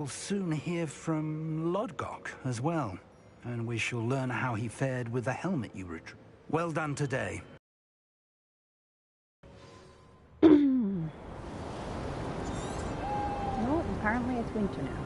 We'll soon hear from Lodgok as well, and we shall learn how he fared with the helmet you retrieved. Well done today. No, apparently it's winter now.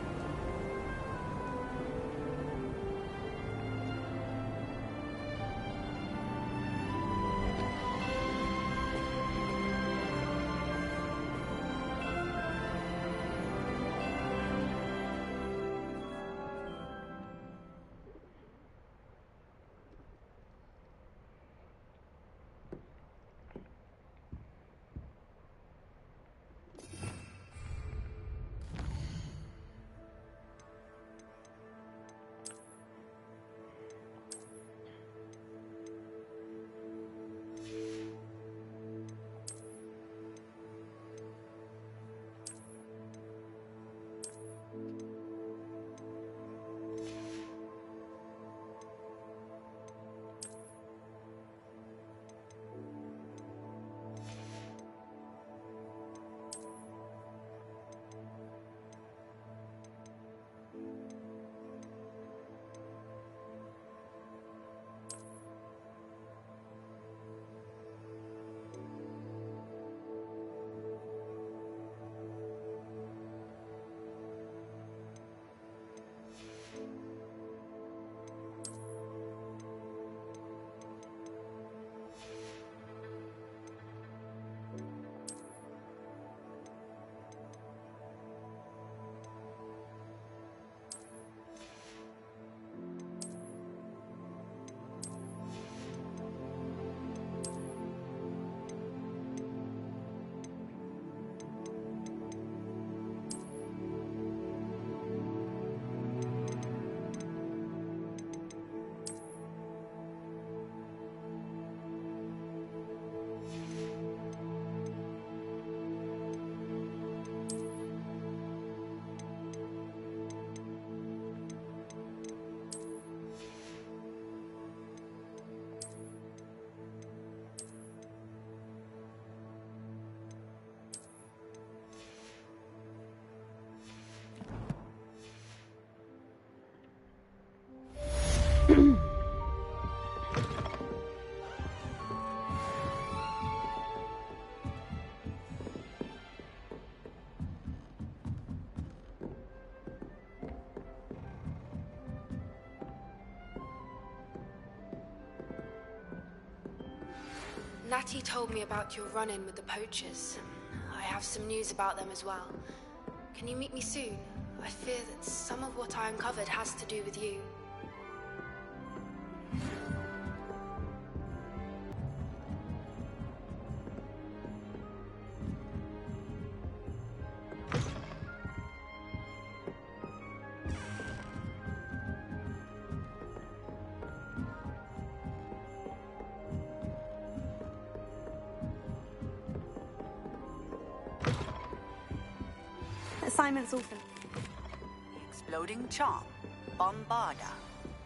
Natty told me about your run-in with the poachers. I have some news about them as well. Can you meet me soon? I fear that some of what I uncovered has to do with you. Assignment's all finished. The exploding charm, Bombarda.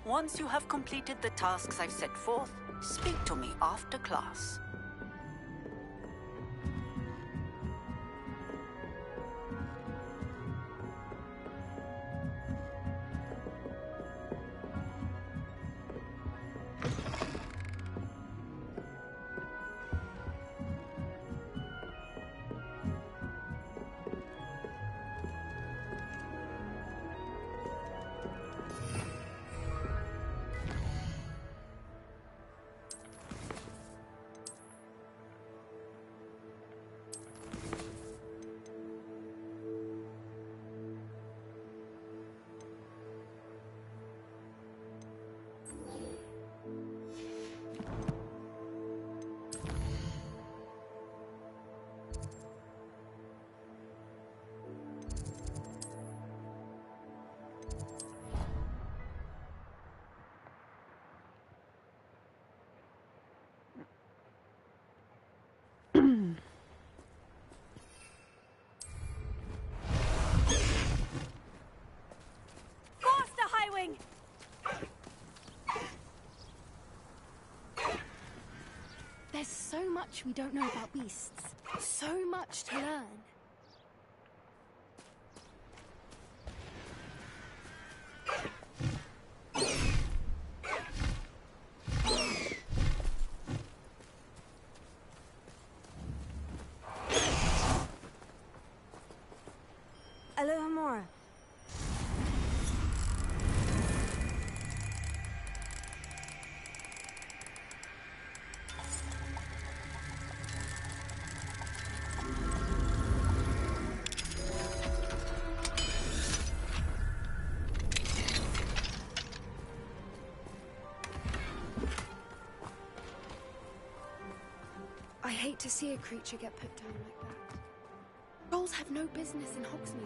Once you have completed the tasks I've set forth, speak to me after class. There's so much we don't know about beasts. So much to learn. Hello, Hamora. I hate to see a creature get put down like that. Trolls have no business in Hogsmeade.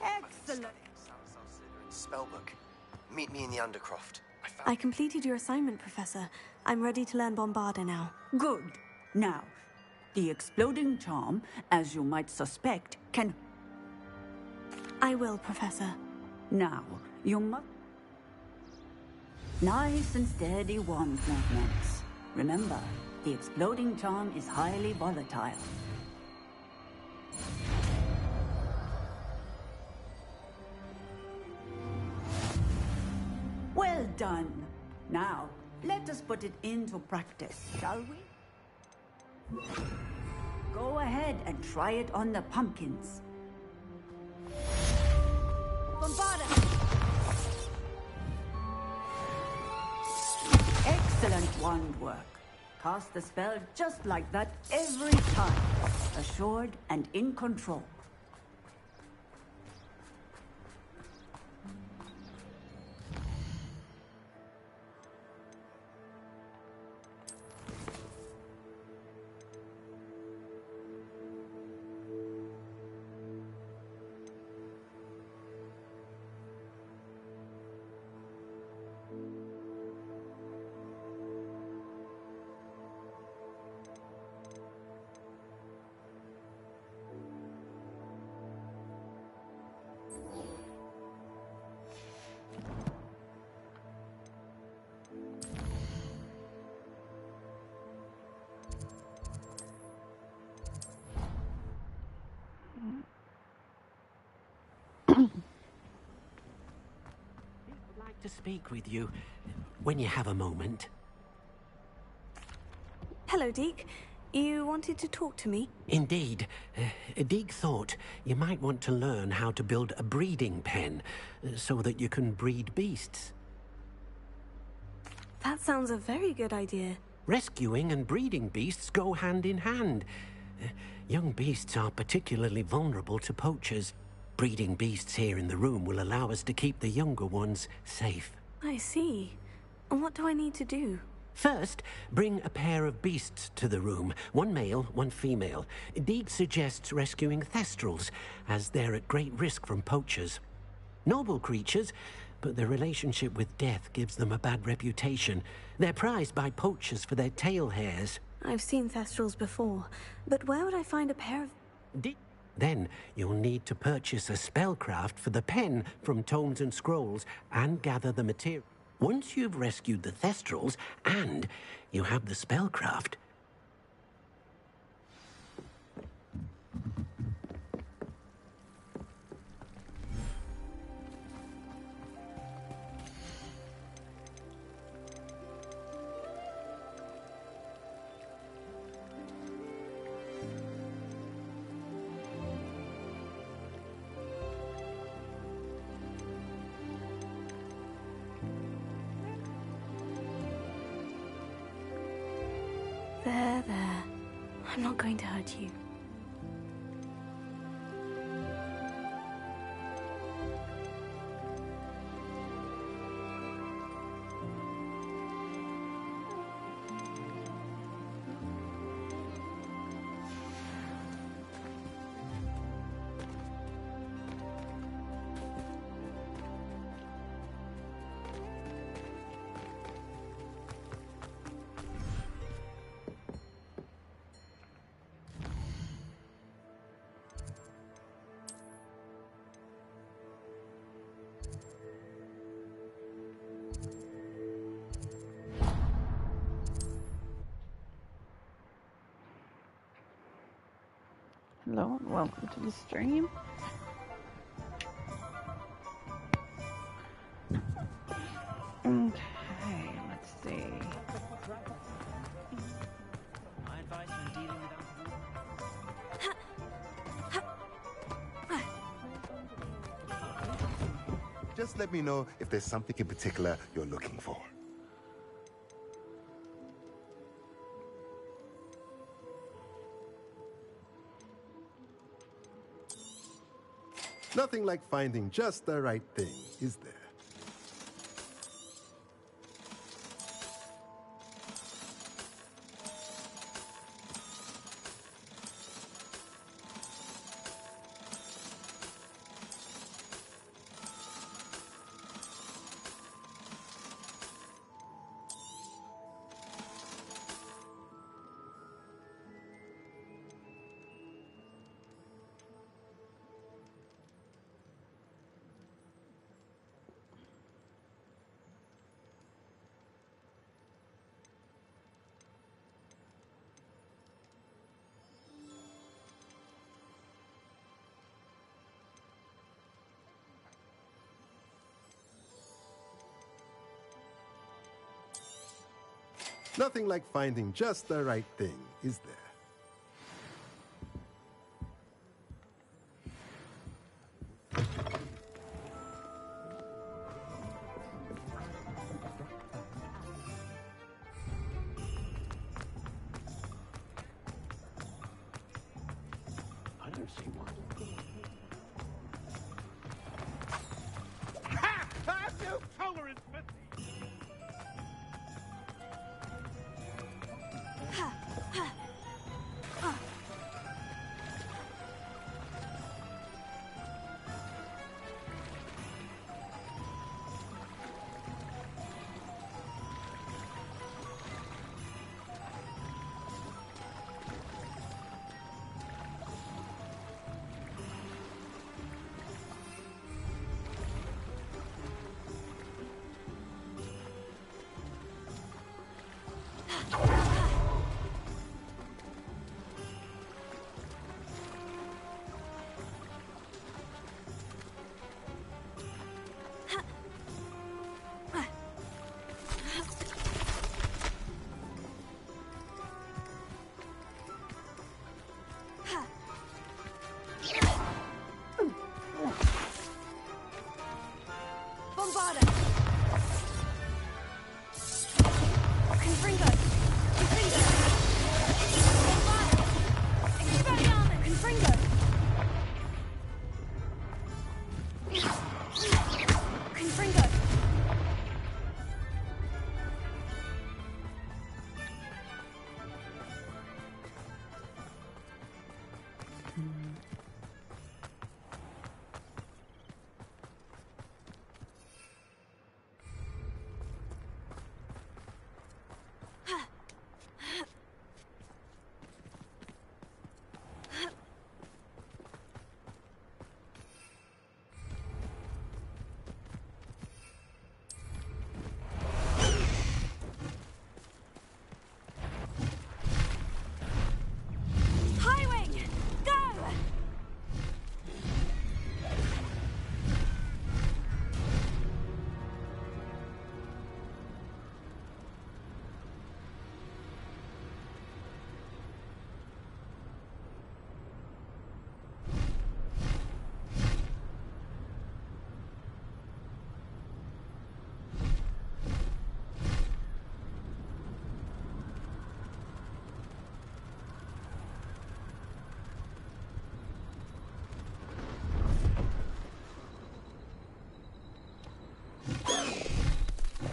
Excellent. Spellbook. Meet me in the Undercroft. I completed your assignment, Professor. I'm ready to learn Bombarda now. Good. Now, the exploding charm, as you might suspect, can... I will, Professor. Now, you must... Nice and steady wand movements. Remember, the exploding charm is highly volatile. Well done. Now, let us put it into practice, shall we? Go ahead and try it on the pumpkins. Bombarda! Excellent wand work. Cast the spell just like that every time. Assured and in control. I'd like to speak with you when you have a moment. Hello, Deke. You wanted to talk to me? Indeed. Deek thought you might want to learn how to build a breeding pen so that you can breed beasts. That sounds a very good idea. Rescuing and breeding beasts go hand in hand. Young beasts are particularly vulnerable to poachers. Breeding beasts here in the room will allow us to keep the younger ones safe. I see. And what do I need to do? First, bring a pair of beasts to the room. One male, one female. Deep suggests rescuing thestrals, as they're at great risk from poachers. Noble creatures, but their relationship with death gives them a bad reputation. They're prized by poachers for their tail hairs. I've seen thestrals before, but where would I find a pair of... Then you'll need to purchase a spellcraft for the pen from Tomes and Scrolls and gather the material. Once you've rescued the thestrals and you have the spellcraft... There. I'm not going to hurt you. Hello and welcome to the stream. Okay, let's see. My advice when dealing with Just let me know if there's something in particular you're looking for. Nothing like finding just the right thing, is there? Nothing like finding just the right thing, is there? I don't see one. Ha! Have no tolerance for thieves!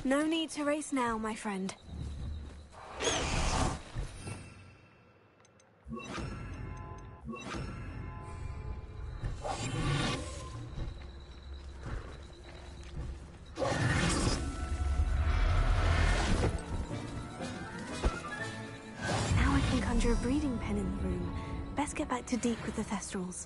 No need to race now, my friend. Now I can conjure a breeding pen in the room. Best get back to Deep with the Thestrals.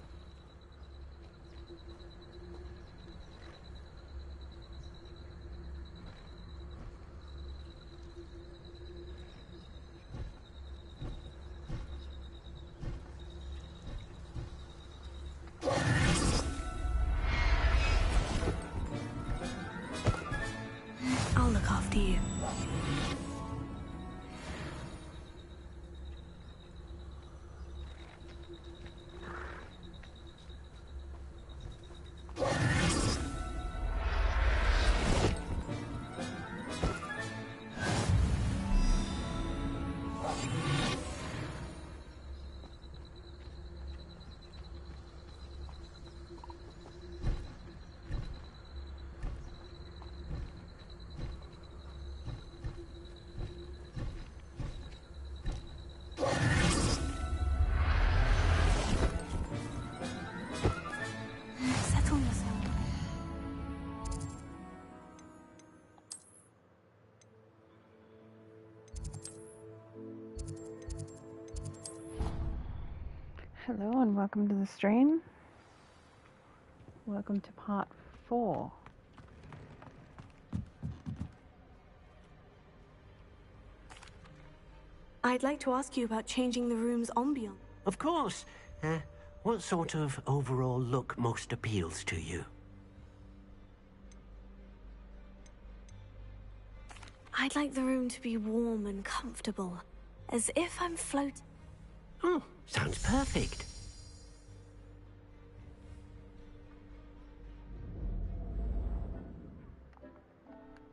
Settle yourself. Hello and welcome to the stream. Welcome to part 4. I'd like to ask you about changing the room's ambiance. Of course. What sort of overall look most appeals to you? I'd like the room to be warm and comfortable, as if I'm floating. Oh, sounds perfect.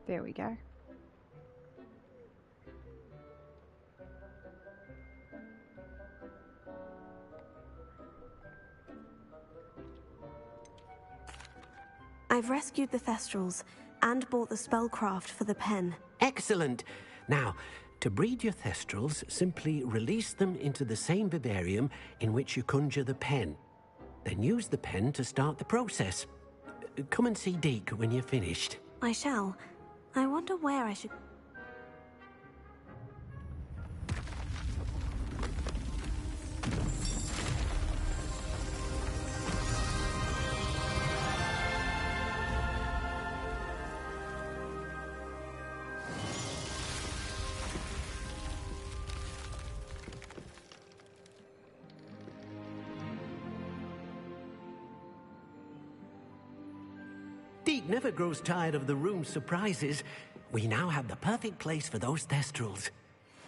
There we go. I've rescued the Thestrals and bought the spellcraft for the pen. Excellent. Now, to breed your Thestrals, simply release them into the same vivarium in which you conjure the pen. Then use the pen to start the process. Come and see Deke when you're finished. I shall. I wonder where I should... Deke never grows tired of the room's surprises. We now have the perfect place for those Thestrals.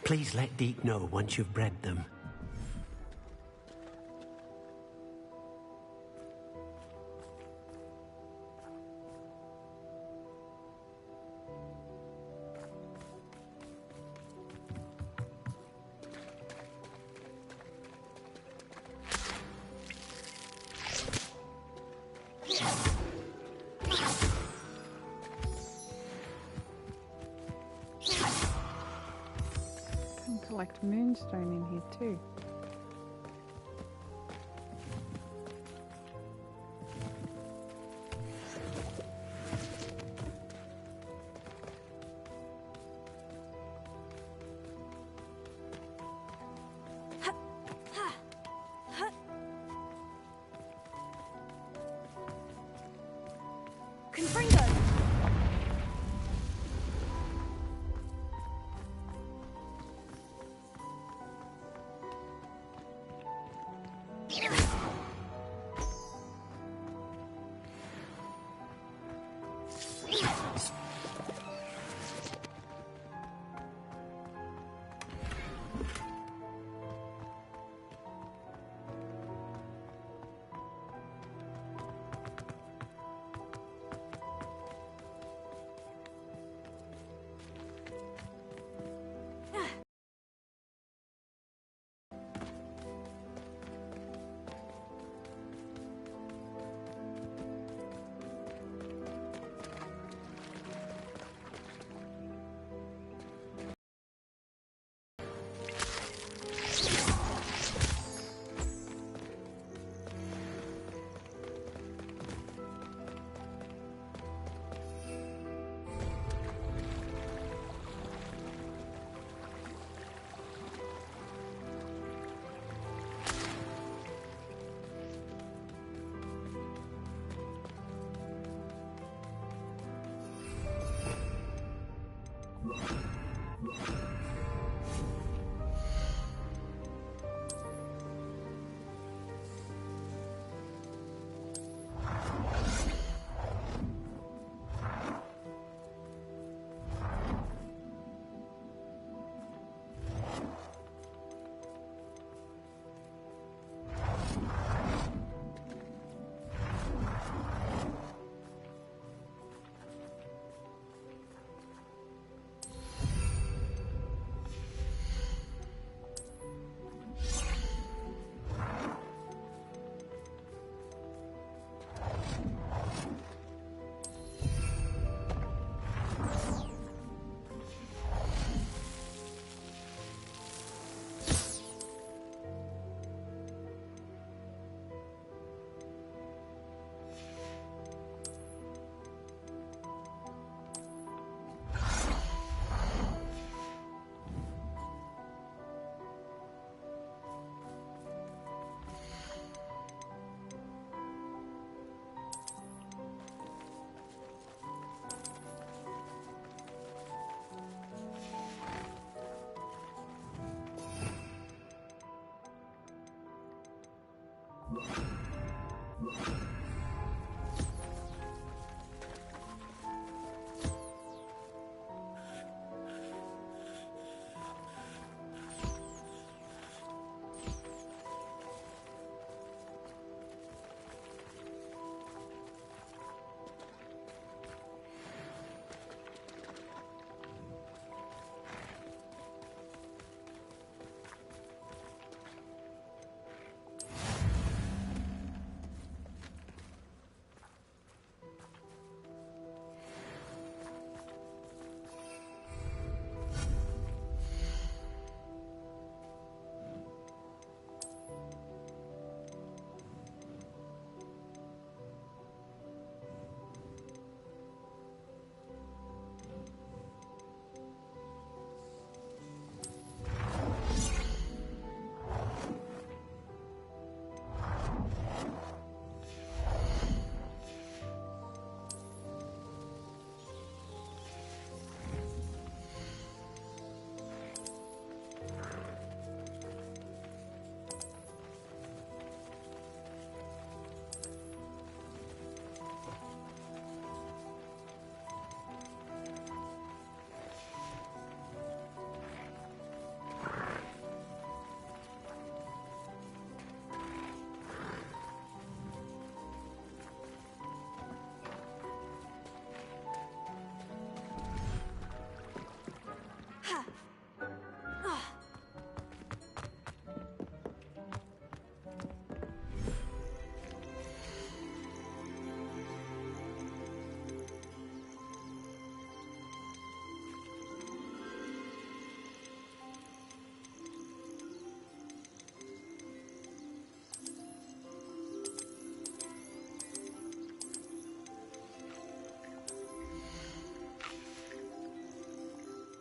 Please let Deke know once you've bred them. Can collect moonstone in here too. Confringo!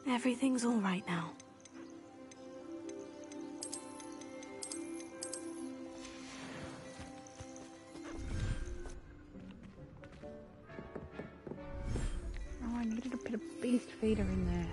Everything's all right now. Oh, I needed to put a beast feeder in there.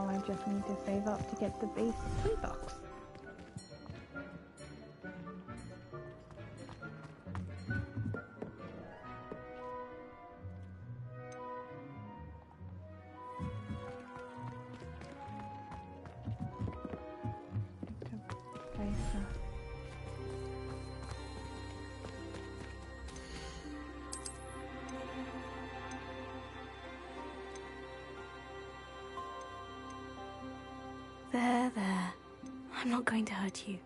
now I just need to save up to get the base toy box. There. I'm not going to hurt you.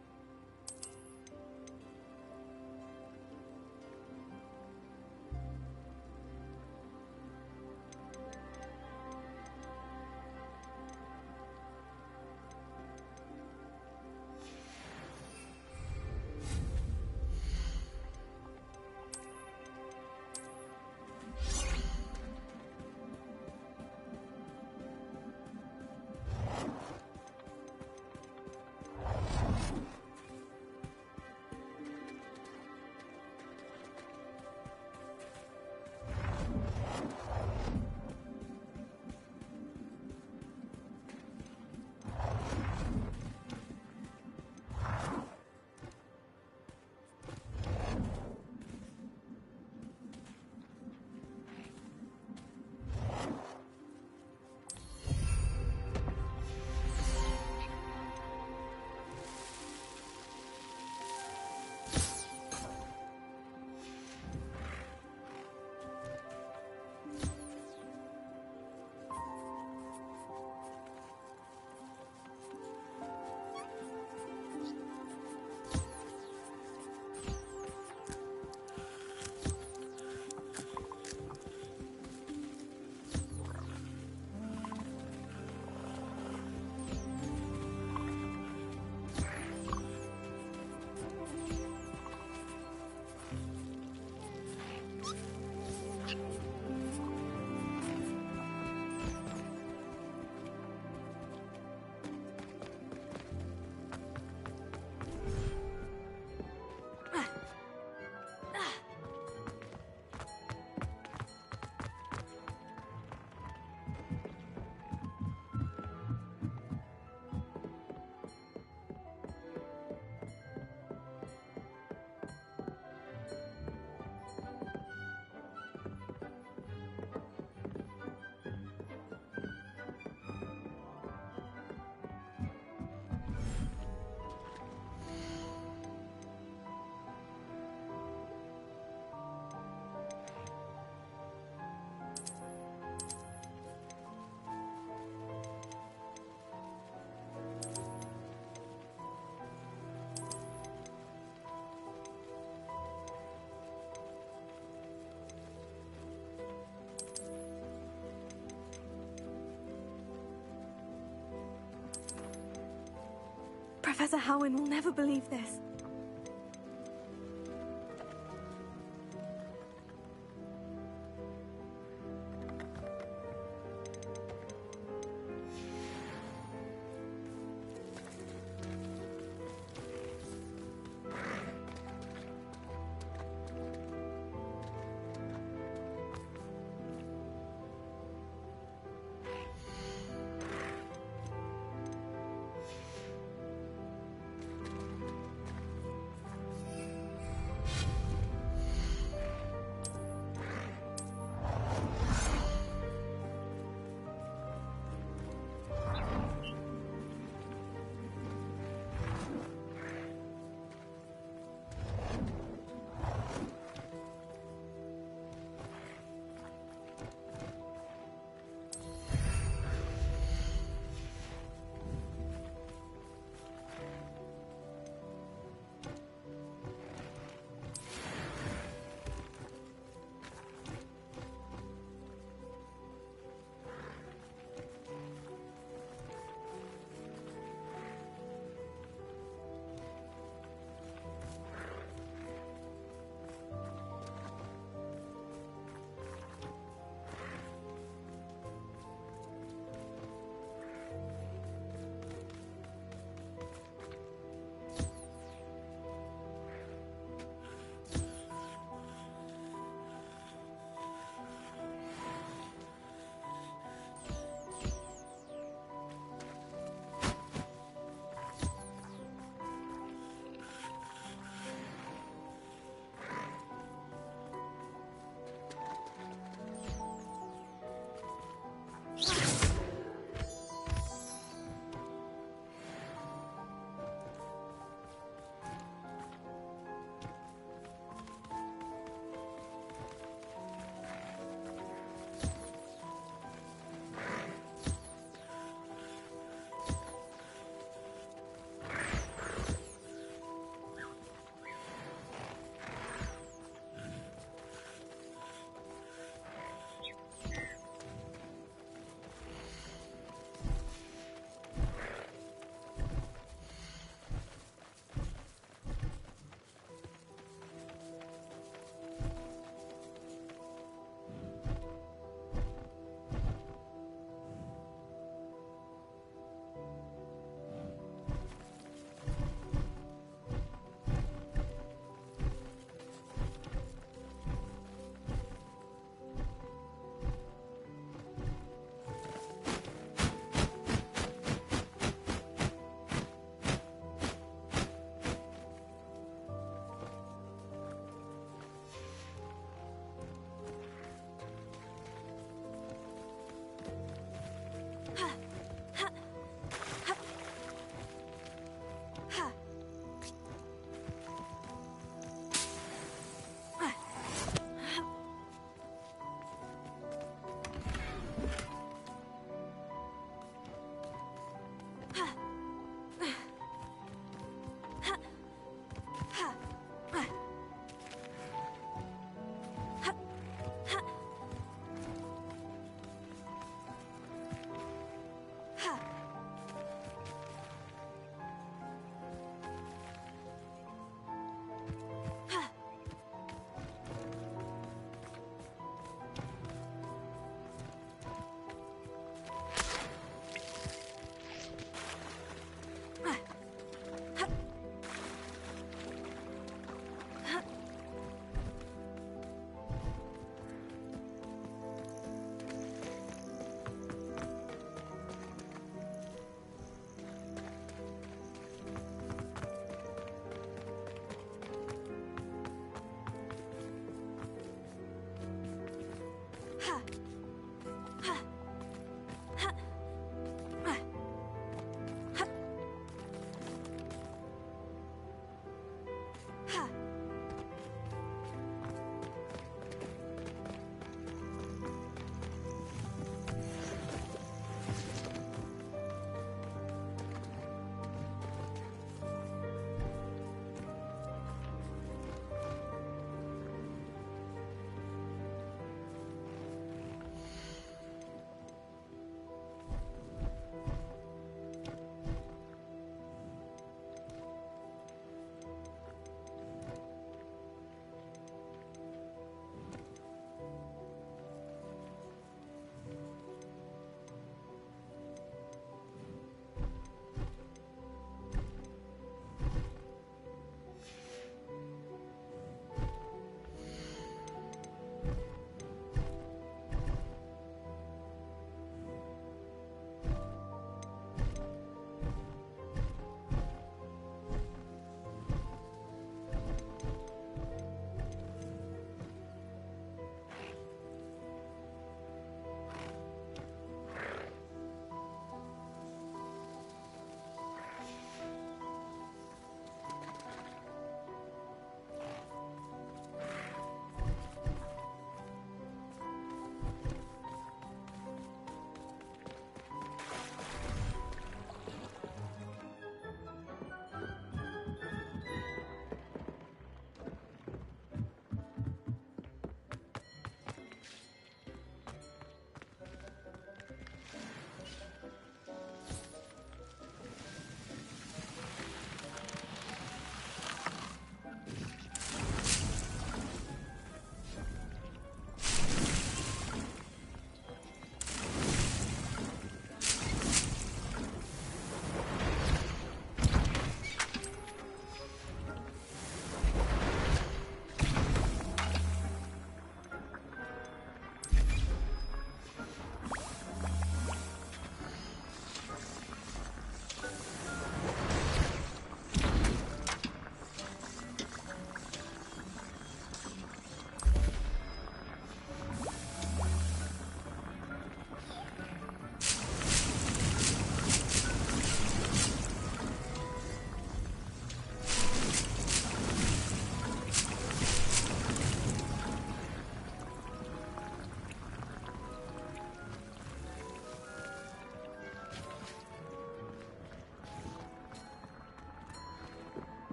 Professor Howin will never believe this.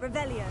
Revelio.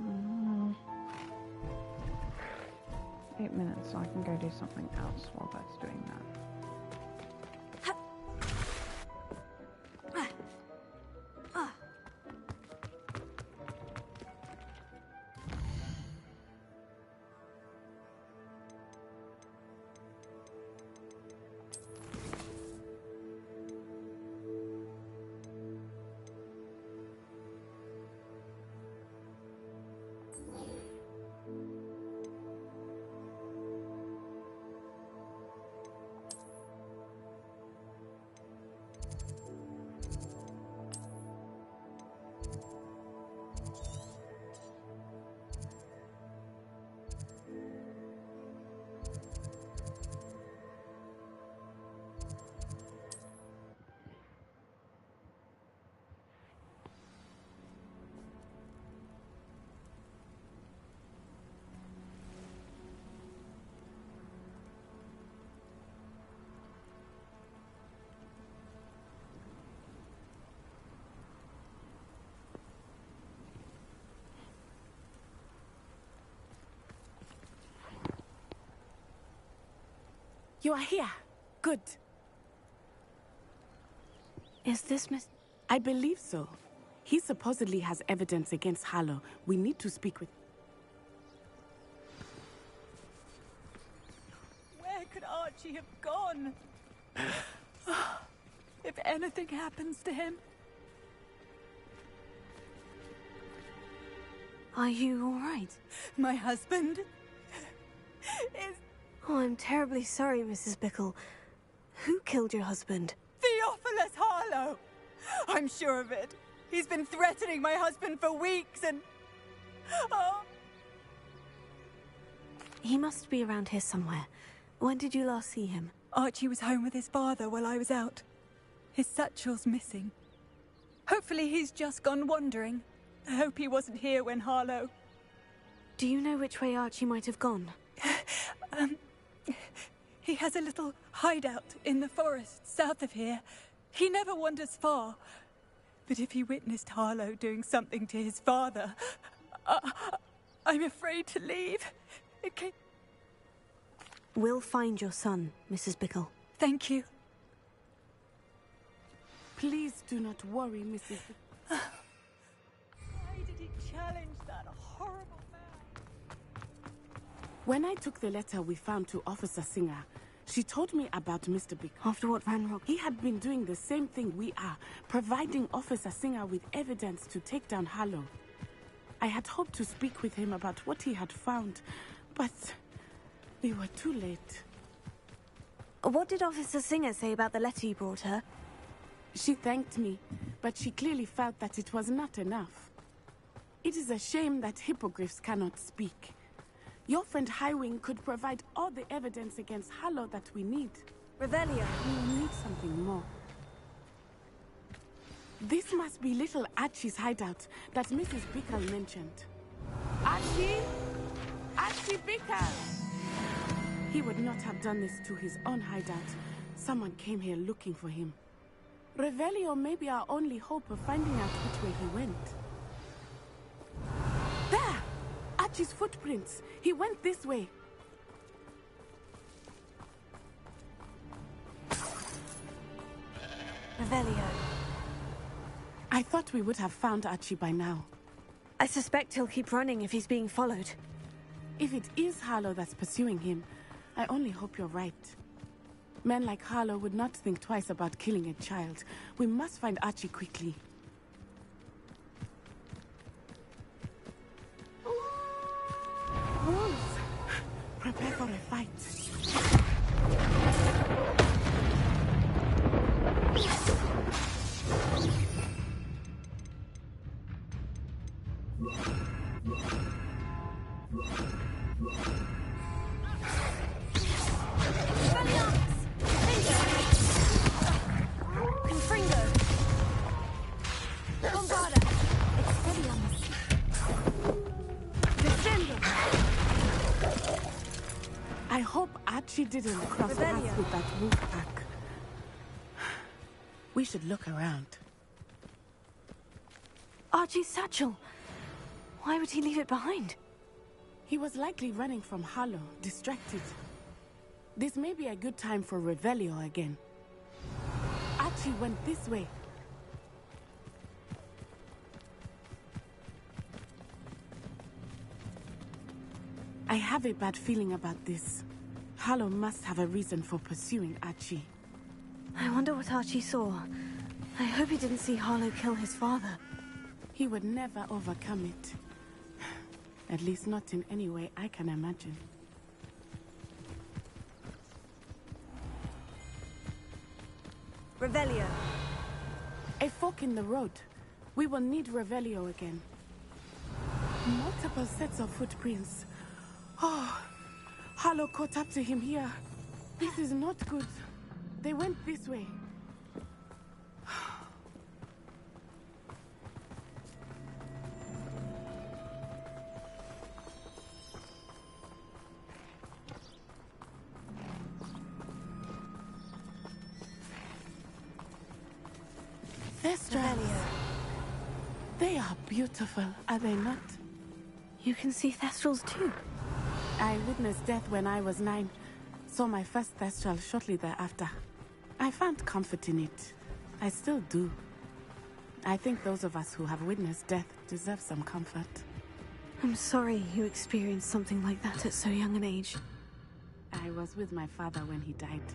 Mm. 8 minutes, so I can go do something else while that's doing that. You are here. Good. Is this Miss... I believe so. He supposedly has evidence against Harlow. We need to speak with... Where could Archie have gone? If anything happens to him... Are you all right? My husband is... Oh, I'm terribly sorry, Mrs. Bickle. Who killed your husband? Theophilus Harlow! I'm sure of it. He's been threatening my husband for weeks and... Oh. He must be around here somewhere. When did you last see him? Archie was home with his father while I was out. His satchel's missing. Hopefully he's just gone wandering. I hope he wasn't here when Harlow... Do you know which way Archie might have gone? He has a little hideout in the forest south of here. He never wanders far. But if he witnessed Harlow doing something to his father, I'm afraid to leave. Okay. We'll find your son, Mrs. Bickle. Thank you. Please do not worry, Mrs. Why did he challenge that horrible man? When I took the letter we found to Officer Singer, she told me about Mr. Bickle. After what ran wrong? He had been doing the same thing we are, providing Officer Singer with evidence to take down Harlow. I had hoped to speak with him about what he had found, but we were too late. What did Officer Singer say about the letter you brought her? She thanked me, but she clearly felt that it was not enough. It is a shame that hippogriffs cannot speak. Your friend Highwing could provide all the evidence against Harlow that we need. Revelio. We will need something more. This must be little Archie's hideout that Mrs. Bickle mentioned. Archie? Archie Bickle! He would not have done this to his own hideout. Someone came here looking for him. Revelio may be our only hope of finding out which way he went. There! Archie's footprints. He went this way. Revelio. I thought we would have found Archie by now. I suspect he'll keep running if he's being followed. If it is Harlow that's pursuing him, I only hope you're right. Men like Harlow would not think twice about killing a child. We must find Archie quickly. Wolves! Prepare for a fight. I hope Archie didn't cross paths with that wolf pack. We should look around. Archie's satchel. Why would he leave it behind? He was likely running from Harlow, distracted. This may be a good time for Revelio again. Archie went this way. I have a bad feeling about this. Harlow must have a reason for pursuing Archie. I wonder what Archie saw. I hope he didn't see Harlow kill his father. He would never overcome it. At least not in any way I can imagine. Revelio. A fork in the road. We will need Revelio again. Multiple sets of footprints. Oh, Harlow caught up to him here. This is not good. They went this way. Thestrals. They are beautiful, are they not? You can see Thestrals too. I witnessed death when I was 9. Saw my first Thestral shortly thereafter. I found comfort in it. I still do. I think those of us who have witnessed death deserve some comfort. I'm sorry you experienced something like that at so young an age. I was with my father when he died.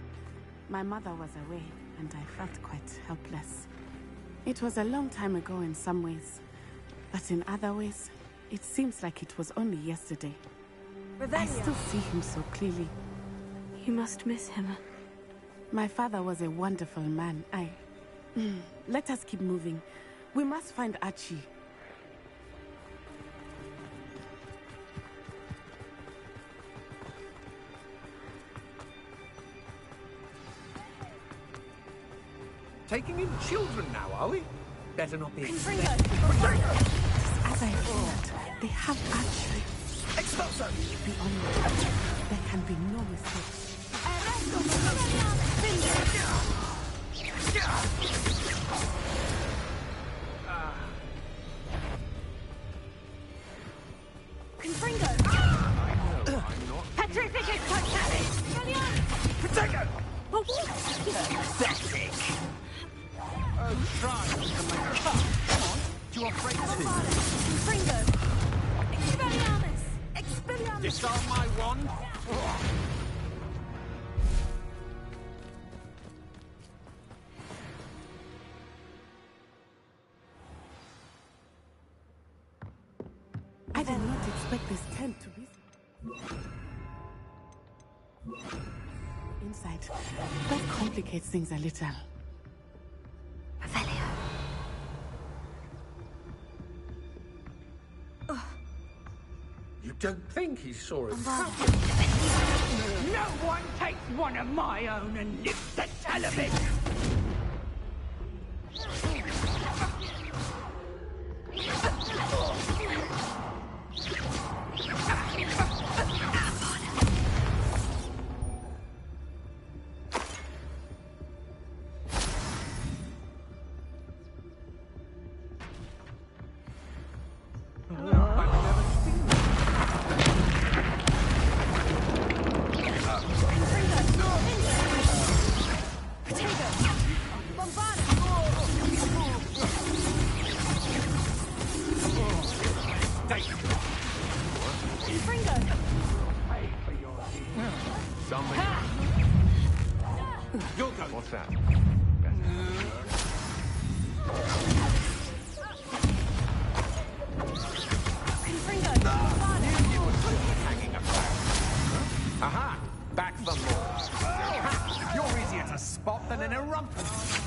My mother was away, and I felt quite helpless. It was a long time ago in some ways, but in other ways, it seems like it was only yesterday. I still see him so clearly. You must miss him. My father was a wonderful man. Let us keep moving. We must find Archie. Taking in children now, are we? Better not be. As I thought, they have Archie. Expulso! Keep the onward. There can be no mistake. Confringo! No, I'm not. Petrificus Totalis! Potato! Oh, what? Pathetic! Oh, try not to make a cut. Come on. You're afraid to. Confringo! Expelliarmus! Expelliarmus! Disarm my wand. I did not expect this tent to be inside. That complicates things a little. Revelio. You don't think he saw us? No one takes one of my own and lives to tell of it! You'll go. What's that? Aha! Back for more. You're easier to spot than an erumpent.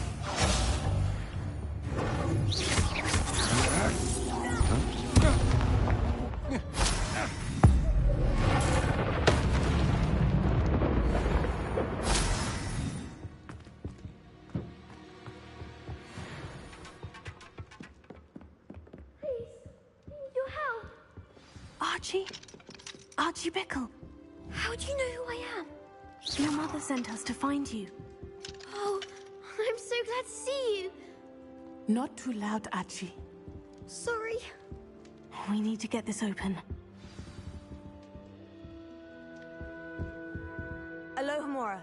Archie Bickle. How do you know who I am? Your mother sent us to find you. Oh, I'm so glad to see you. Not too loud, Archie. Sorry. We need to get this open. Alohomora.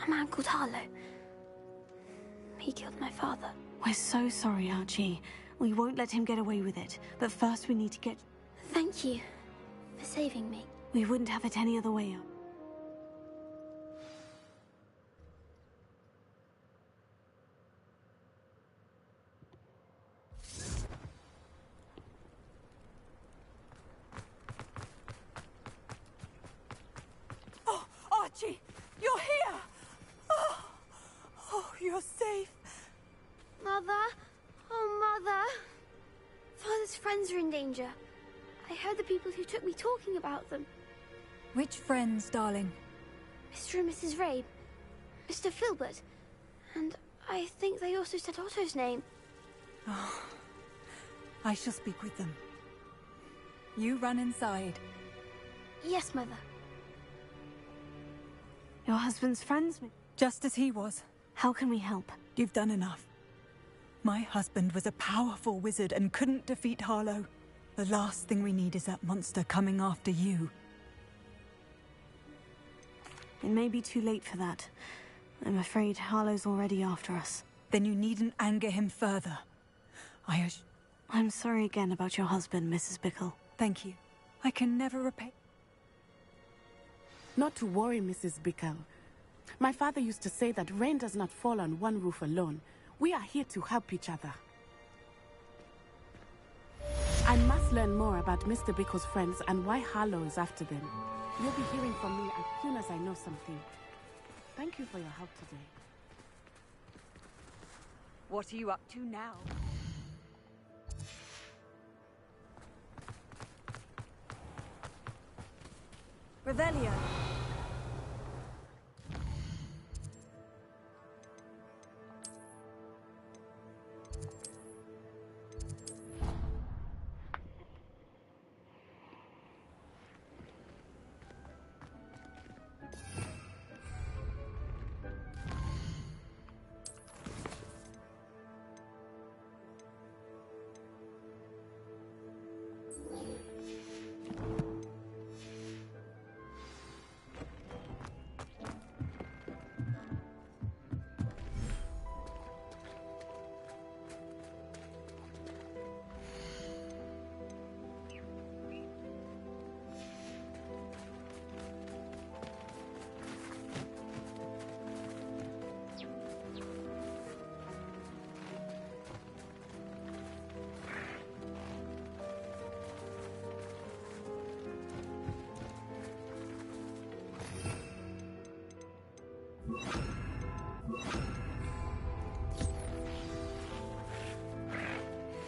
A man called Harlow. He killed my father. We're so sorry, Archie. We won't let him get away with it. But first we need to get... Thank you for saving me. We wouldn't have it any other way. Oh, Archie! You're here! Oh, you're safe. Mother? Oh, Mother. Father's friends are in danger. I heard the people who took me talking about them. Which friends, darling? Mr. and Mrs. Rabe. Mr. Filbert. And I think they also said Otto's name. Oh, I shall speak with them. You run inside. Yes, Mother. Your husband's friends? Just as he was. How can we help? You've done enough. My husband was a powerful wizard and couldn't defeat Harlow. The last thing we need is that monster coming after you. It may be too late for that. I'm afraid Harlow's already after us. Then you needn't anger him further. I'm sorry again about your husband, Mrs. Bickle. Thank you. I can never repay... Not to worry, Mrs. Bickle. My father used to say that rain does not fall on one roof alone. We are here to help each other. I must learn more about Mr. Bickle's friends and why Harlow is after them. You'll be hearing from me as soon as I know something. Thank you for your help today. What are you up to now? Revelio.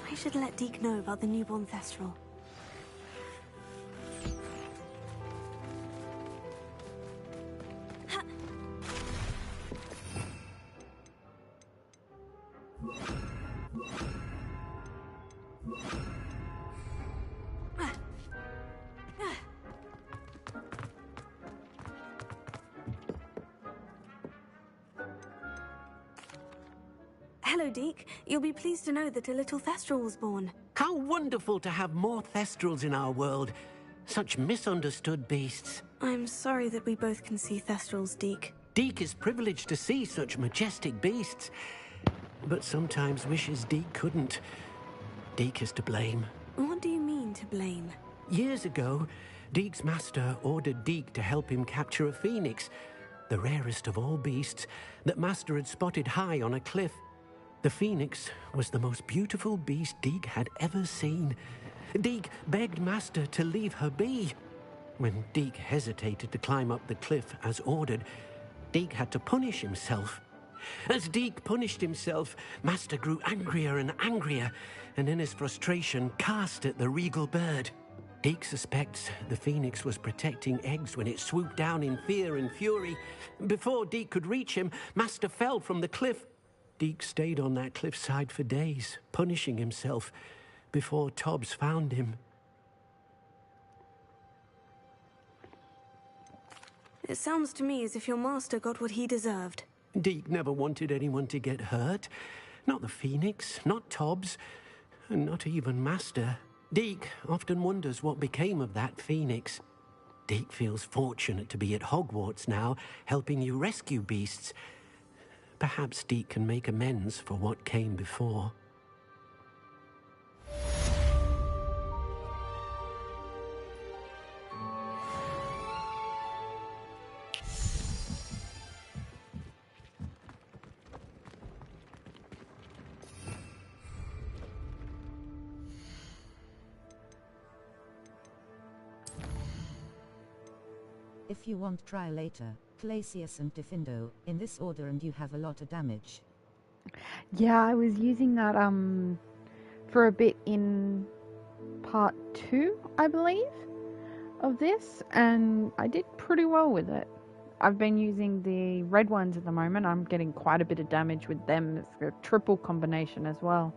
I should let Deke know about the newborn Thestral. Hello, Deke. You'll be pleased to know that a little Thestral was born. How wonderful to have more Thestrals in our world. Such misunderstood beasts. I'm sorry that we both can see Thestrals, Deke. Deke is privileged to see such majestic beasts, but sometimes wishes Deke couldn't. Deke is to blame. What do you mean, to blame? Years ago, Deke's master ordered Deke to help him capture a phoenix, the rarest of all beasts that master had spotted high on a cliff. The phoenix was the most beautiful beast Deke had ever seen. Deke begged master to leave her be. When Deke hesitated to climb up the cliff as ordered, Deke had to punish himself. As Deke punished himself, master grew angrier and angrier, and in his frustration cast at the regal bird. Deke suspects the phoenix was protecting eggs when it swooped down in fear and fury. Before Deke could reach him, master fell from the cliff. Deke stayed on that cliffside for days, punishing himself, before Tobbs found him. It sounds to me as if your master got what he deserved. Deke never wanted anyone to get hurt. Not the phoenix, not Tobbs, and not even master. Deke often wonders what became of that phoenix. Deke feels fortunate to be at Hogwarts now, helping you rescue beasts. Perhaps Deke can make amends for what came before. If you want, try later. Glacius and Diffindo, in this order, and you have a lot of damage. Yeah, I was using that for a bit in part 2, I believe, of this, and I did pretty well with it. I've been using the red ones at the moment. I'm getting quite a bit of damage with them. It's a triple combination as well.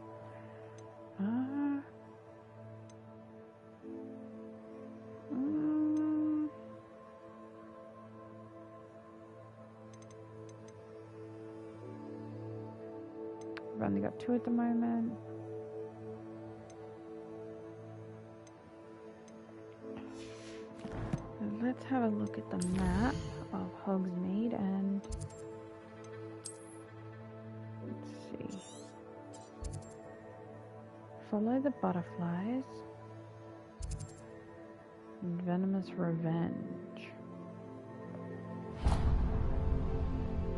only got 2 at the moment. So let's have a look at the map of Hogsmeade and let's see. Follow the butterflies. Venomous Revenge.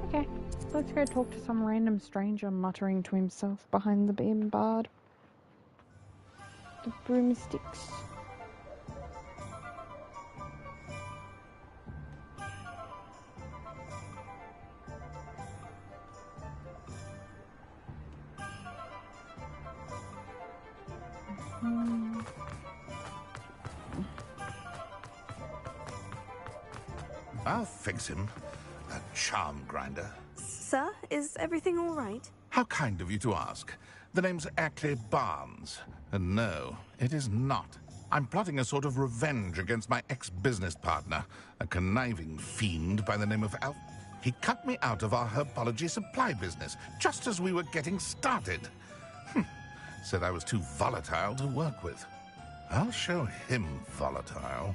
Okay, let's go talk to some random stranger muttering to himself behind the beam bard. The broomsticks. I'll fix him. A charm grinder. Sir, is everything all right? How kind of you to ask. The name's Ackley Barnes. And no, it is not. I'm plotting a sort of revenge against my ex-business partner, a conniving fiend by the name of Alf. He cut me out of our herbology supply business, just as we were getting started. Said I was too volatile to work with. I'll show him volatile.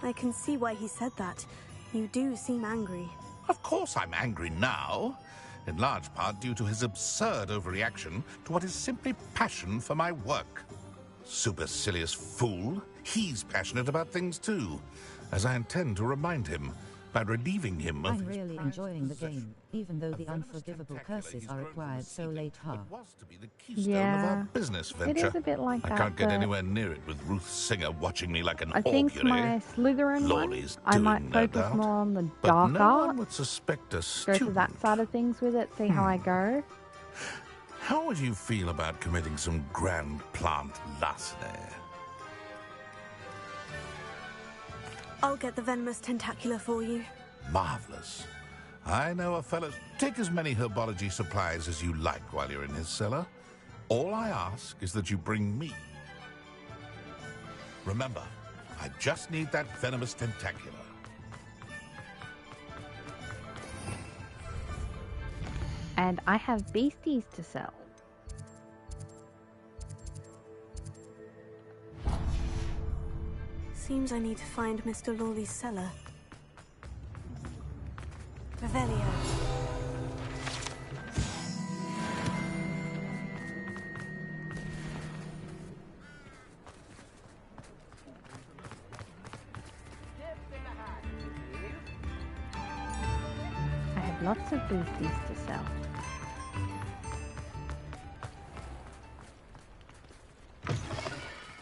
I can see why he said that. You do seem angry. Of course I'm angry now. In large part due to his absurd overreaction to what is simply passion for my work. Supercilious fool. He's passionate about things too, as I intend to remind him by relieving him of I'm really enjoying the game, even though the unforgivable curses are acquired so late. keystone of our business venture. It is a bit like that. I can't get anywhere near it with Ruth Singer watching me like an I think augury. my Slytherin one, Lawley's I doing, might no focus doubt. more on the But dark no art. one would suspect a Go student. to that side of things with it, see how I go. How would you feel about committing some grand plant larceny? I'll get the venomous tentacular for you. Marvelous. I know a fellow. Take as many herbology supplies as you like while you're in his cellar. All I ask is that you bring me. Remember, I just need that venomous tentacular. And I have beasties to sell. Seems I need to find Mr. Lawley's cellar. Revelio. I have lots of beasties to sell.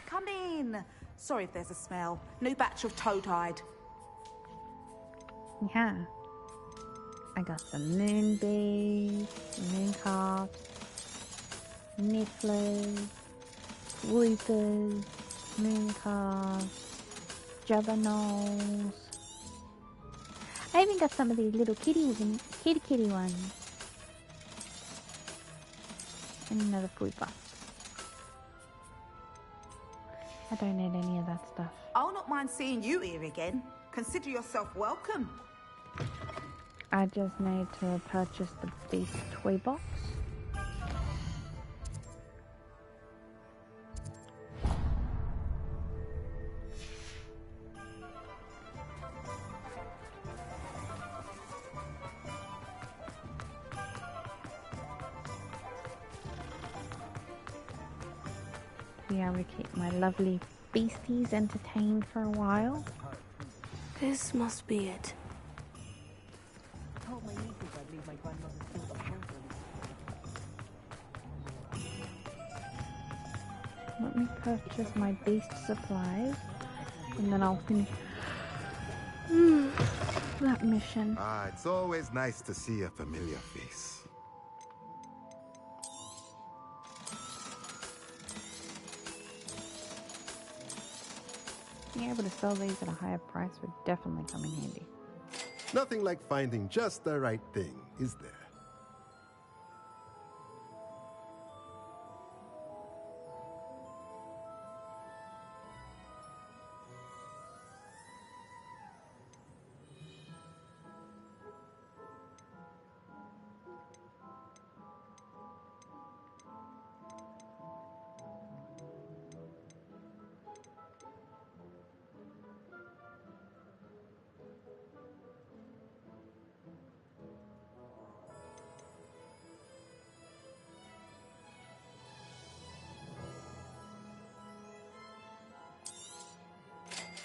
Come in. Sorry if there's a smell. New batch of toad-hide. Yeah. I got some moonbees, mooncalves, nifflers, swoopers, mooncalves, juggernaws. I even got some of these little kitty ones. And another swooper. I don't need any of that stuff. I'll not mind seeing you here again. Consider yourself welcome. I just need to purchase the beast toy box. Be able to keep my lovely beasties entertained for a while. This must be it. Let me purchase my beast supplies, and then I'll finish that mission. Ah, it's always nice to see a familiar face. Being able to sell these at a higher price would definitely come in handy. Nothing like finding just the right thing, is there?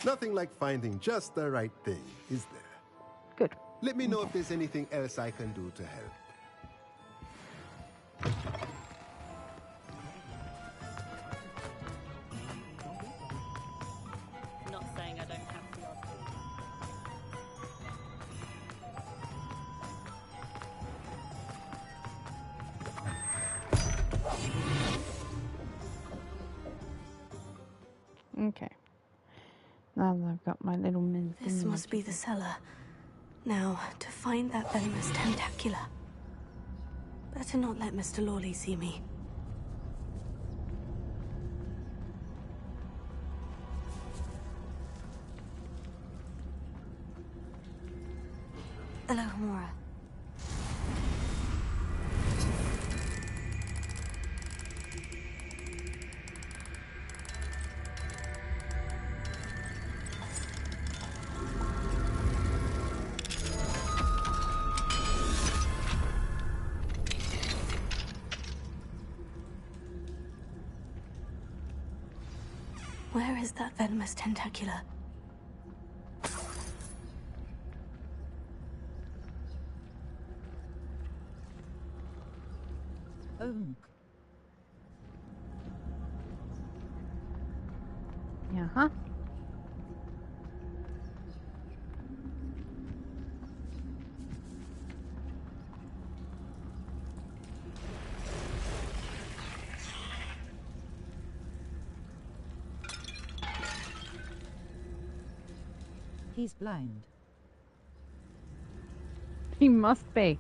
Nothing like finding just the right thing, is there? Good. Let me know if there's anything else I can do to help. Not saying I don't have to ask. Okay. Now that I've got my little This must be the cellar. Now, to find that venomous tentacula. Better not let Mr. Lawley see me. Hello, Homura. Where is that venomous tentacula? Yeah, He's blind. He must be.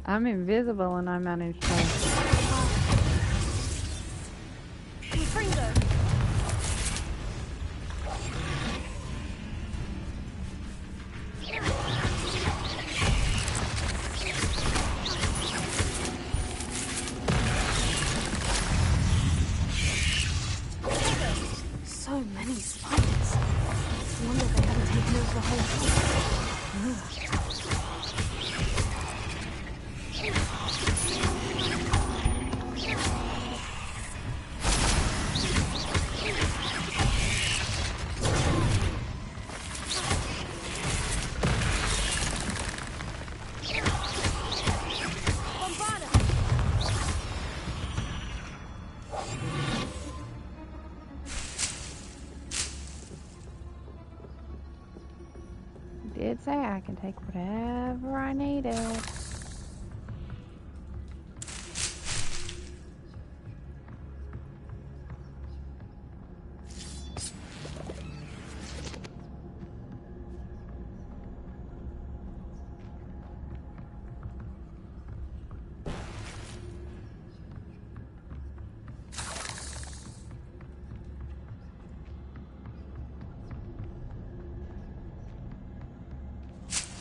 I'm invisible and I managed to... So many spiders. Wonder they haven't taken over the whole place. Did say I can take whatever I needed.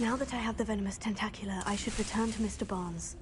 Now that I have the venomous tentacula, I should return to Mr. Barnes.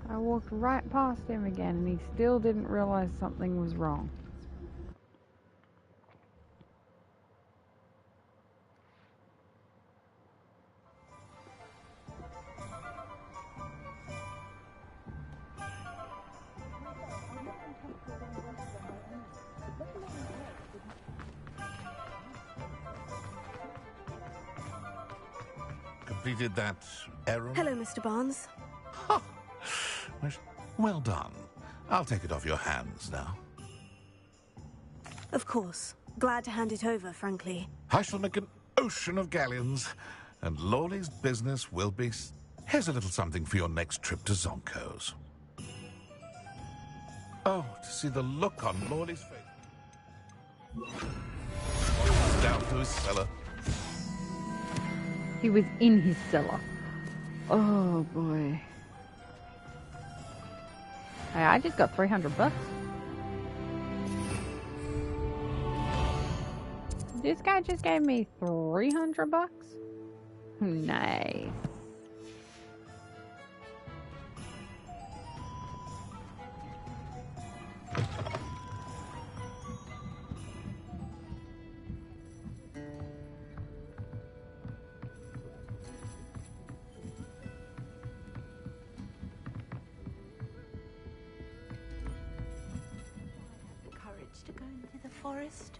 I walked right past him again and he still didn't realize something was wrong. Completed that errand? Hello, Mr. Barnes. Well done. I'll take it off your hands now. Of course. Glad to hand it over, frankly. I shall make an ocean of galleons, and Lawley's business will be... Here's a little something for your next trip to Zonko's. Oh, to see the look on Lawley's face. Down to his cellar. He was in his cellar. Oh boy. Hey, I just got $300. This guy just gave me $300? Nice. To go into the forest.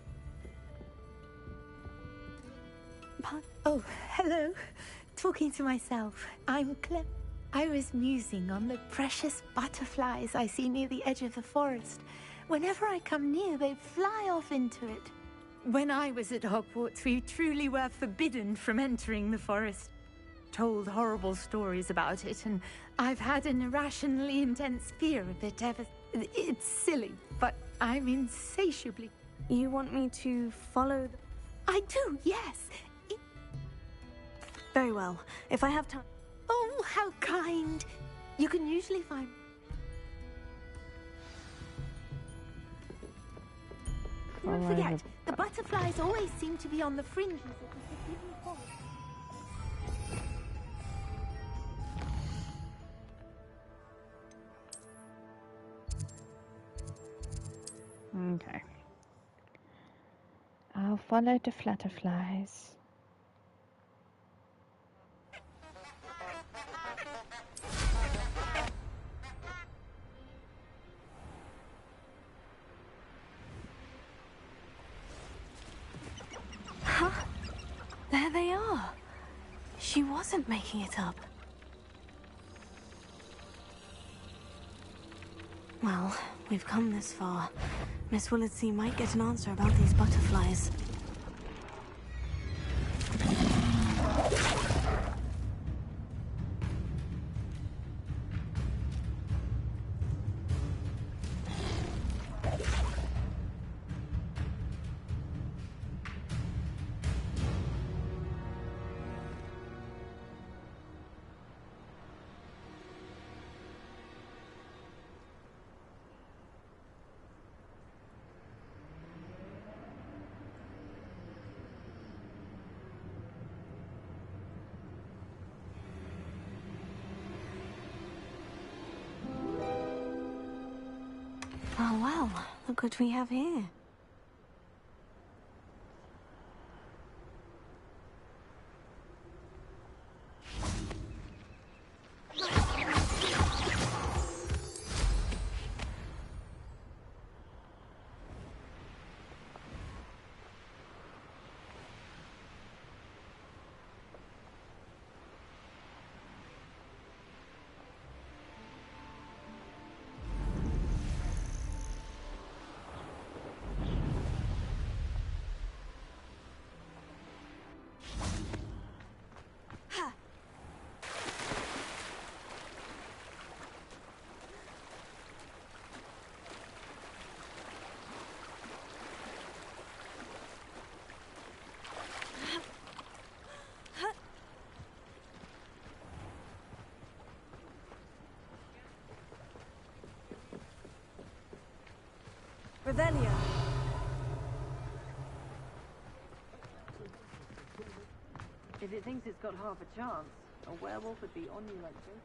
Oh, hello. Talking to myself. I'm Clem. I was musing on the precious butterflies I see near the edge of the forest. Whenever I come near, they fly off into it. When I was at Hogwarts, we truly were forbidden from entering the forest. Told horrible stories about it, and I've had an irrationally intense fear of it ever. It's silly, but I'm insatiably. You want me to follow the... I do, yes. Very well. If I have time... Oh, how kind. You can usually find... Don't forget, the butterflies always seem to be on the fringes of the forbidden forest. Okay. I'll follow the flutterflies. Huh? There they are. She wasn't making it up. Well, we've come this far. Miss Willetsey might get an answer about these butterflies. Oh, well, look what we have here. Revelio. If it thinks it's got half a chance, a werewolf would be on you like this.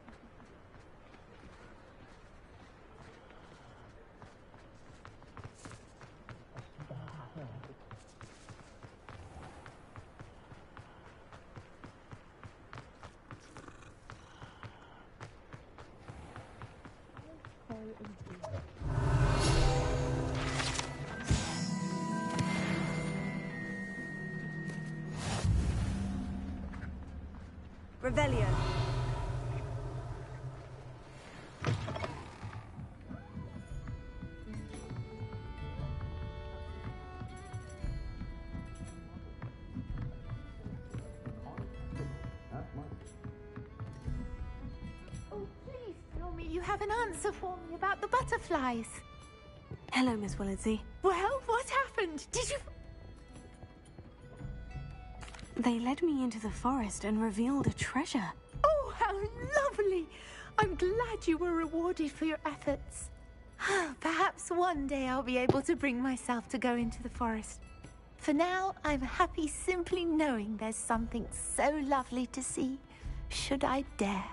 Revelio. Oh, please tell me you have an answer for me about the butterflies. Hello, Miss Willetsey. Well, what happened? Did you... They led me into the forest and revealed a treasure. Oh, how lovely! I'm glad you were rewarded for your efforts. Perhaps one day I'll be able to bring myself to go into the forest. For now, I'm happy simply knowing there's something so lovely to see, should I dare.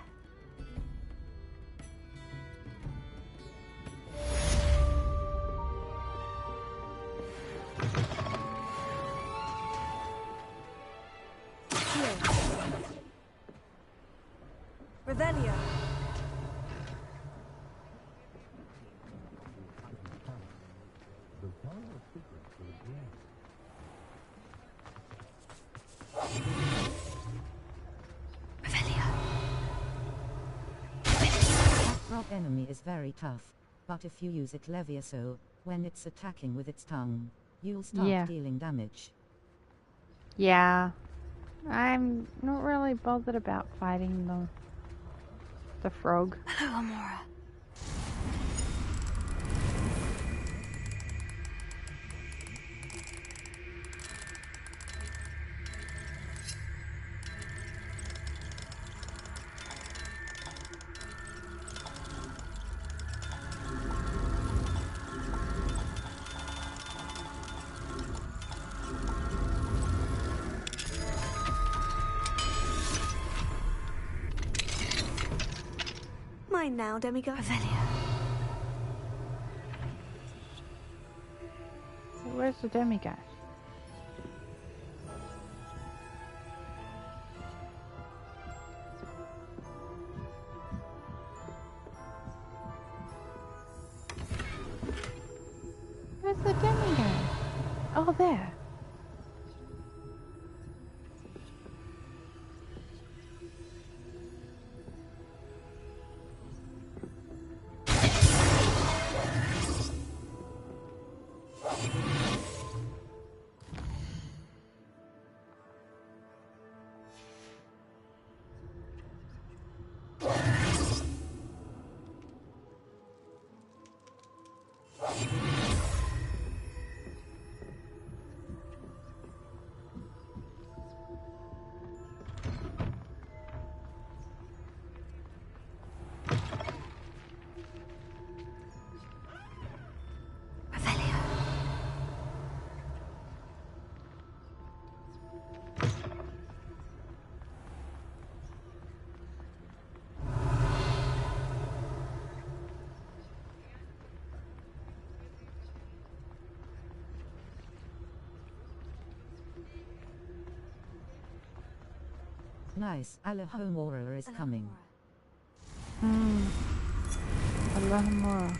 Revelio. That frog enemy is very tough, but if you use it Levioso, when it's attacking with its tongue, you'll start dealing damage. Yeah. I'm not really bothered about fighting the frog. Hello, Amora. Mine now, demigod. Revelio. Where's the demigod? Where's the demigod? Oh, there. Nice, Alahomora is coming. Alahomora.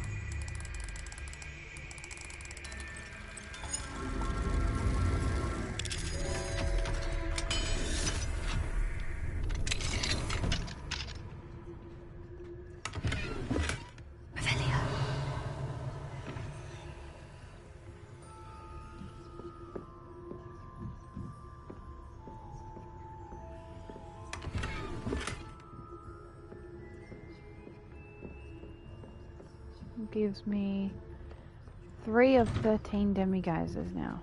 Gives me 3 of 13 demiguises now.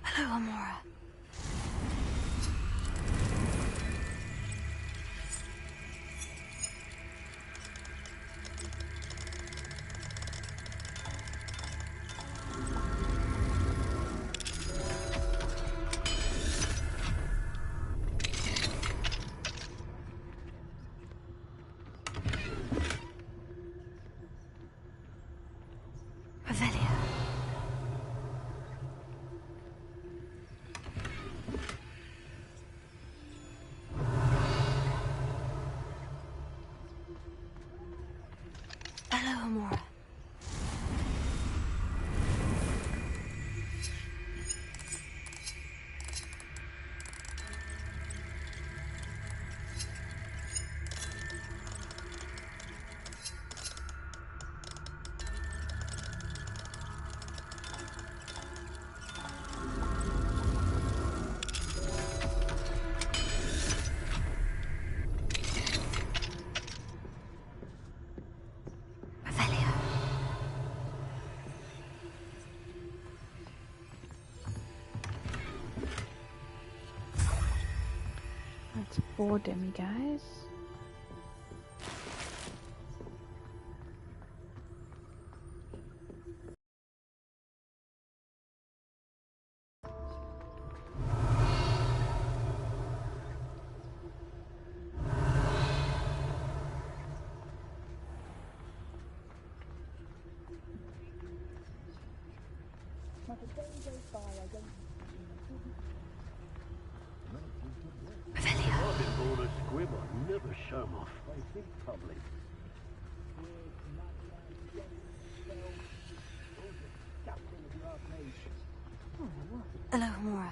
Hello, Amora. 4 demi-guys. I've been born a squib, I'd never show my face in public. Hello, Amora.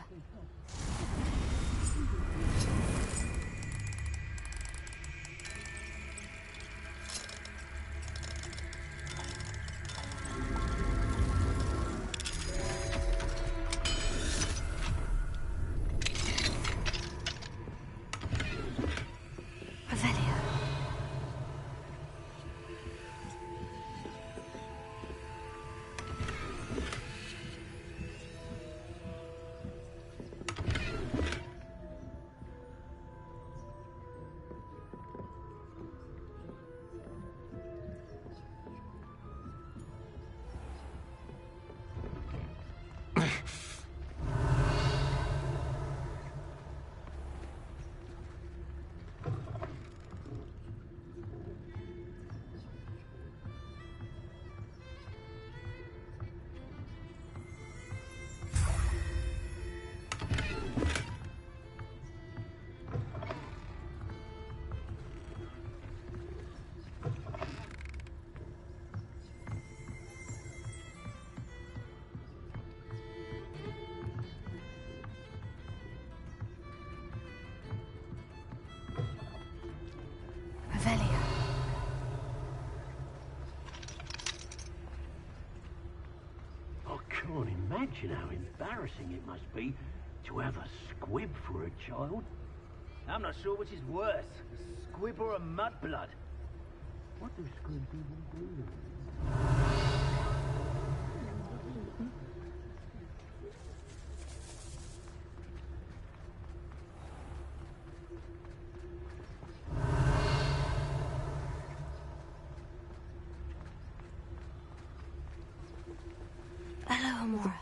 I can't imagine how embarrassing it must be to have a squib for a child. I'm not sure which is worse, a squib or a mudblood. What do squibs even do?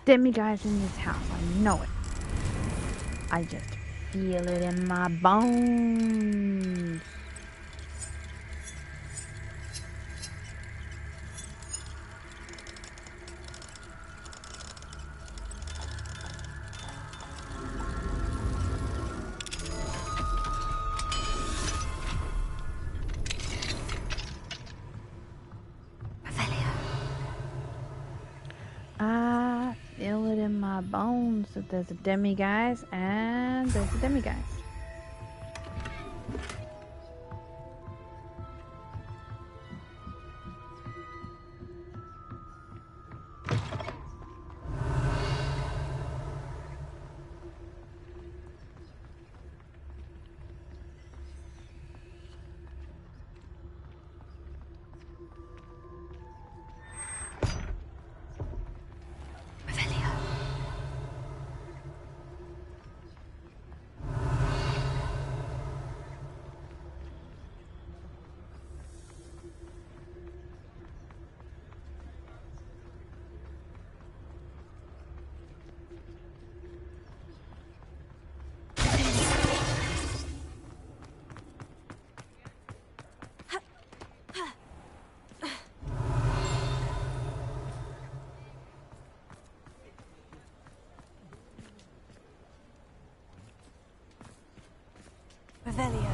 Demi-guys in this house, I know it. I just feel it in my bones. I feel it in my bones that there's a demi-guys and there's a demi-guys. Revelio.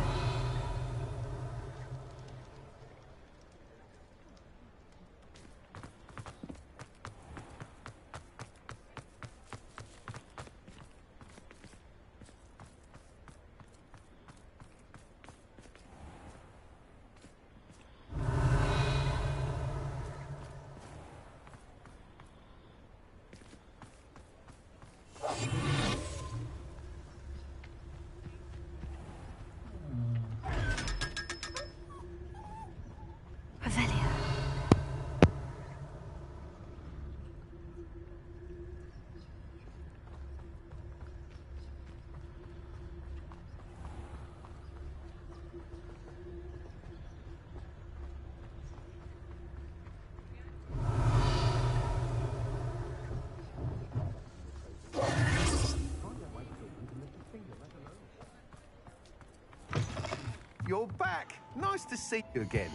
you're back. Nice to see you again.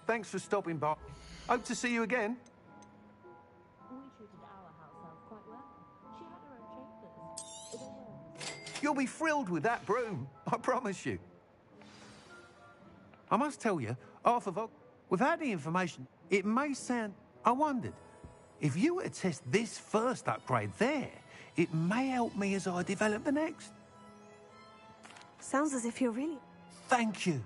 Thanks for stopping by. Hope to see you again. We treated our house elf quite well. She had her own chambers. You'll be thrilled with that broom, I promise you. I must tell you, Arthur, without the information, it may sound... I wondered, if you were to test this first upgrade there, it may help me as I develop the next. Sounds as if you're really... Thank you.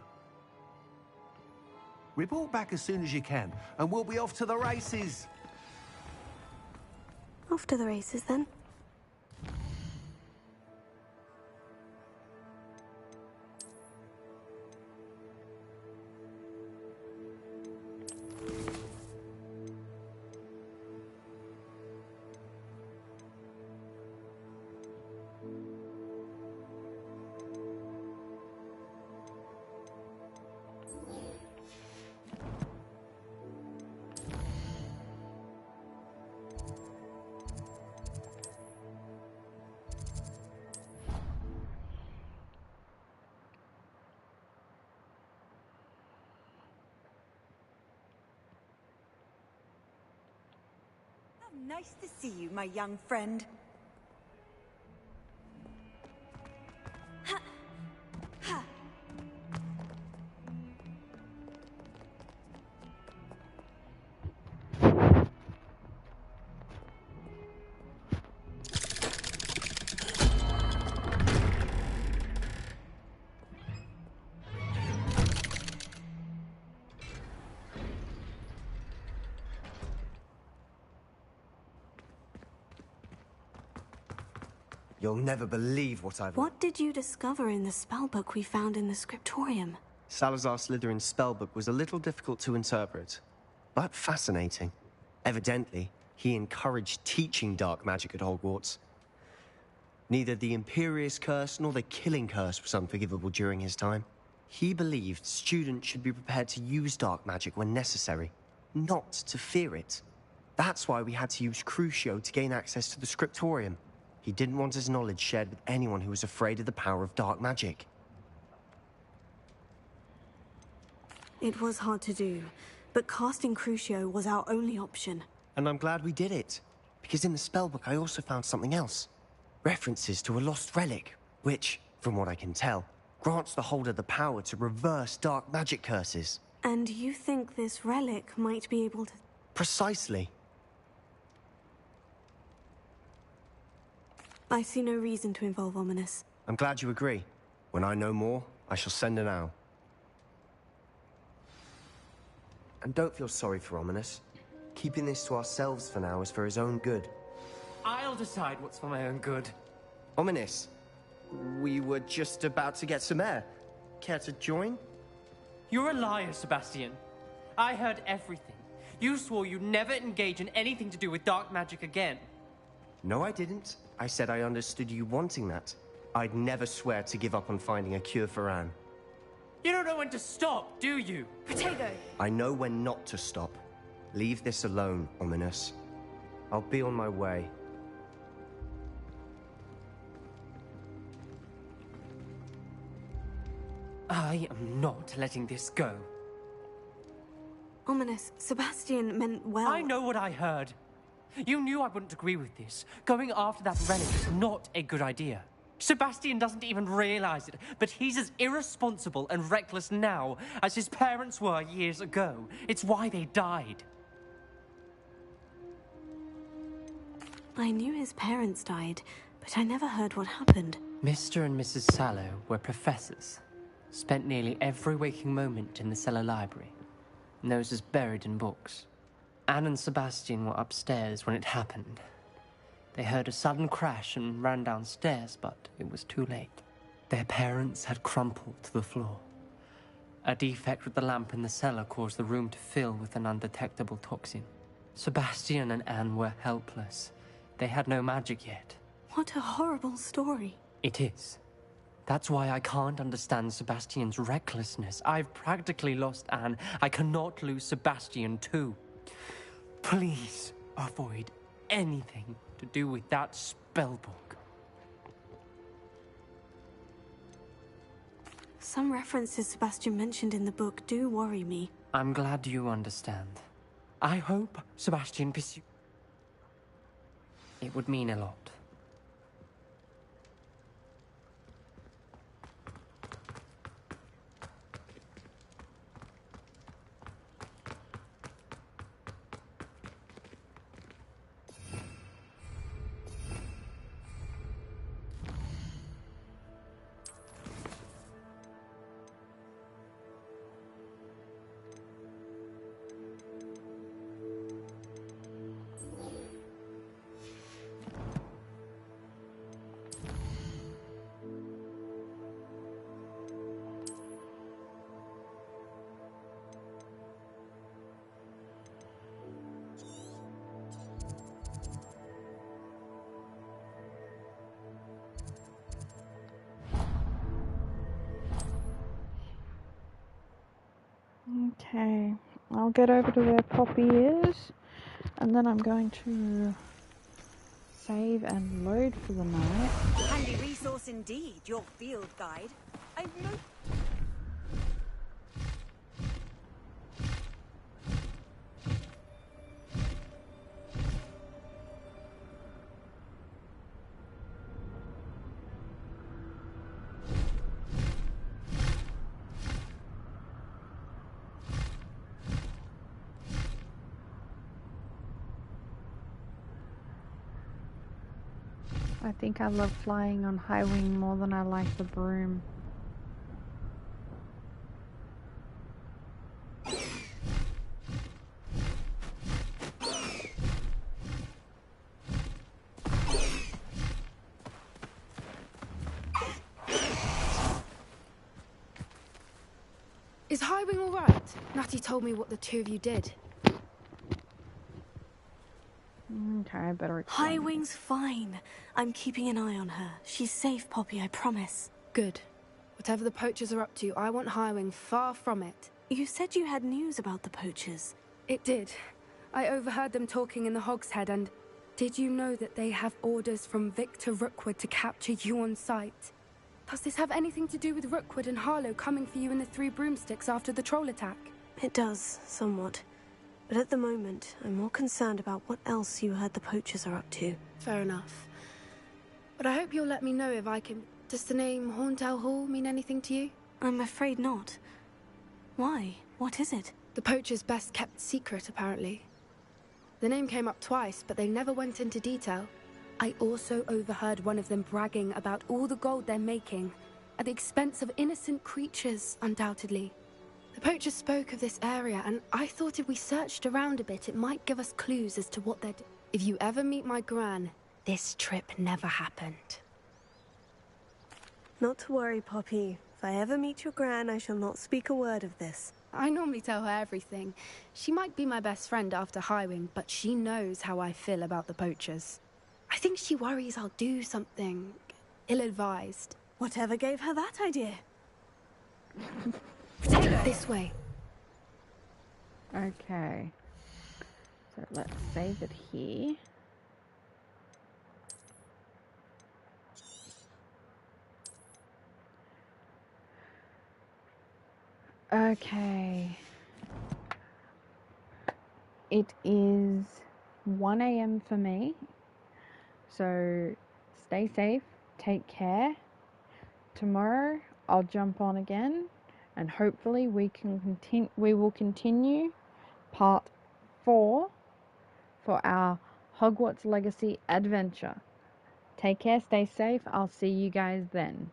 Report back as soon as you can, and we'll be off to the races. Off to the races, then. Nice to see you, my young friend. You'll never believe what I've... What did you discover in the spellbook we found in the scriptorium? Salazar Slytherin's spellbook was a little difficult to interpret, but fascinating. Evidently, he encouraged teaching dark magic at Hogwarts. Neither the Imperious Curse nor the Killing Curse was unforgivable during his time. He believed students should be prepared to use dark magic when necessary, not to fear it. That's why we had to use Crucio to gain access to the scriptorium. He didn't want his knowledge shared with anyone who was afraid of the power of dark magic. It was hard to do, but casting Crucio was our only option. And I'm glad we did it, because in the spellbook I also found something else. References to a lost relic, which, from what I can tell, grants the holder the power to reverse dark magic curses. And you think this relic might be able to... Precisely. I see no reason to involve Ominous. I'm glad you agree. When I know more, I shall send an owl. And don't feel sorry for Ominous. Keeping this to ourselves for now is for his own good. I'll decide what's for my own good. Ominous, we were just about to get some air. Care to join? You're a liar, Sebastian. I heard everything. You swore you'd never engage in anything to do with dark magic again. No, I didn't. I said I understood you wanting that. I'd never swear to give up on finding a cure for Anne. You don't know when to stop, do you? Potato! I know when not to stop. Leave this alone, Ominous. I'll be on my way. I am not letting this go. Ominous, Sebastian meant well. I know what I heard. You knew I wouldn't agree with this. Going after that relic is not a good idea. Sebastian doesn't even realize it, but he's as irresponsible and reckless now as his parents were years ago. It's why they died. I knew his parents died, but I never heard what happened. Mr. and Mrs. Sallow were professors. Spent nearly every waking moment in the cellar library. Noses buried in books. Anne and Sebastian were upstairs when it happened. They heard a sudden crash and ran downstairs, but it was too late. Their parents had crumpled to the floor. A defect with the lamp in the cellar caused the room to fill with an undetectable toxin. Sebastian and Anne were helpless. They had no magic yet. What a horrible story. It is. That's why I can't understand Sebastian's recklessness. I've practically lost Anne. I cannot lose Sebastian too. Please avoid anything to do with that spellbook. Some references Sebastian mentioned in the book do worry me. I'm glad you understand. I hope Sebastian pursues... It would mean a lot. Okay, I'll get over to where Poppy is, and then I'm going to save and load for the night. Handy resource indeed, your field guide. I've no... I think I love flying on high wing more than I like the broom. Is Highwing all right? Natty told me what the two of you did. Okay, I better explain. Highwing's fine. I'm keeping an eye on her. She's safe, Poppy, I promise. Good. Whatever the poachers are up to, I want Highwing far from it. You said you had news about the poachers. It did. I overheard them talking in the Hogshead, and did you know that they have orders from Victor Rookwood to capture you on sight? Does this have anything to do with Rookwood and Harlow coming for you in the Three Broomsticks after the troll attack? It does, somewhat. But at the moment, I'm more concerned about what else you heard the poachers are up to. Fair enough. But I hope you'll let me know if I can... Does the name Horndale Hall mean anything to you? I'm afraid not. Why? What is it? The poachers' best kept secret, apparently. The name came up twice, but they never went into detail. I also overheard one of them bragging about all the gold they're making, at the expense of innocent creatures, undoubtedly. The poachers spoke of this area, and I thought if we searched around a bit, it might give us clues as to what they're doing. If you ever meet my gran, this trip never happened. Not to worry, Poppy. If I ever meet your gran, I shall not speak a word of this. I normally tell her everything. She might be my best friend after Highwing, but she knows how I feel about the poachers. I think she worries I'll do something ill-advised. Whatever gave her that idea? This way. Okay. So let's save it here. Okay. It is 1 AM for me. So stay safe, take care. Tomorrow I'll jump on again, and hopefully we will continue part 4 for our Hogwarts Legacy adventure. Take care, stay safe. I'll see you guys then.